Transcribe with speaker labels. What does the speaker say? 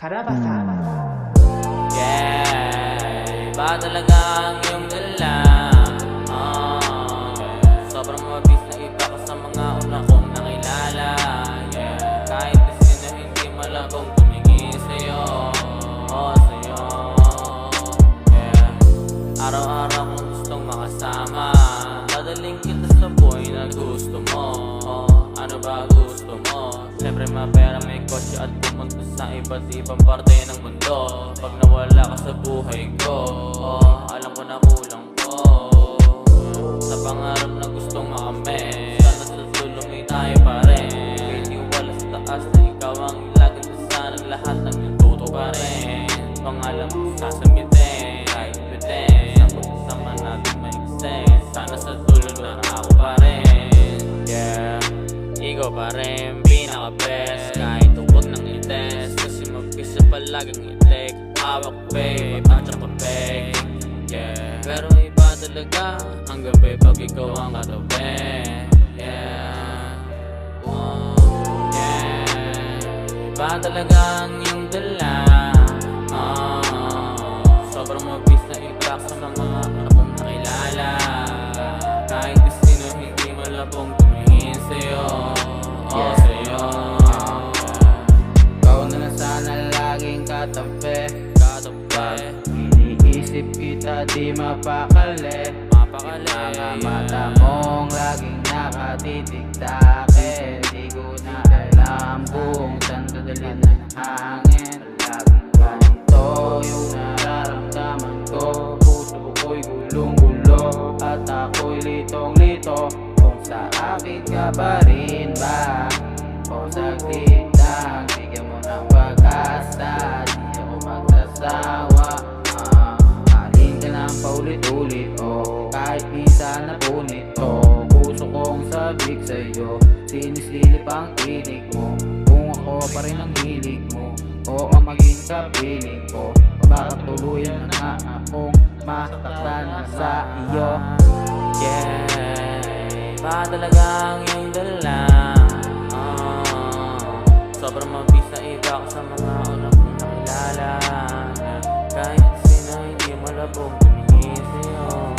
Speaker 1: Karabasan.
Speaker 2: Yeah, iba talaga ang iyong dala. Sobrang mabis na iba ka sa mga una kong nakilala. Yeah, kahit na sino hindi malabong tumingin sa'yo. Sa'yo. Yeah, araw-araw kong gustong makasama. Dadaling kita sa buhay na gusto mo. Ano ba gusto mo? Siyempre mapera, may kotse at pumunta sa iba't ibang parte ng mundo. Pag nawala ka sa buhay ko, alam ko na kulang ko sa pangarap na gustong makamit. Sana sa dulo may tayo pa rin. Iniwala sa taas na ikaw ang ilagay sa sana lahat ng natuto pa rin. Pangalan mo sasamitin, kahit bitin, sa pagsasama natin may extend. Sana sa dulo na ako pa rin. Yeah, ikaw pa rin pinaka-best. Kahit huwag nang i-test, kasi mabisa palaging i-take. Hawak babe, at saka babe. Yeah, pero iba talaga ang gabi pag ikaw ang katabi. Yeah, yeah, iba talaga ang iyong dala. Sobrang mabis na itak sa mga akong nakilala. Kahit di sino hindi malabong tumingin sa'yo. Sa'yo.
Speaker 3: Ikaw na lang sana laging katabi. Iniisip kita di mapakali. Mga mata mong laging nakatitig sa'kin. Di ko na alam kung saan dadalhin ng hangin. Laging ganito yung nararamdaman ko. Puso ko'y gulong-gulo at ako'y litong-lito. Kung sa akin ka pa rin ba? O saglit lang, bigyan mo ng pag-asa. Di ako magsasawa. Alin ka lang paulit-ulit, kahit minsan napunit, puso kong sabik sa'yo. Sinisilip ang tinig mo. Kung ako pa rin ang hilig mo, o ang maging kapiling ko, baka tuluyan na akong masaktan na sa iyo.
Speaker 2: Yeah, iba talaga ang iyong dala. Sobrang mabis na iba ka sa mga una kong nakilala. Kahit sino hindi malabong tumingin sa'yo.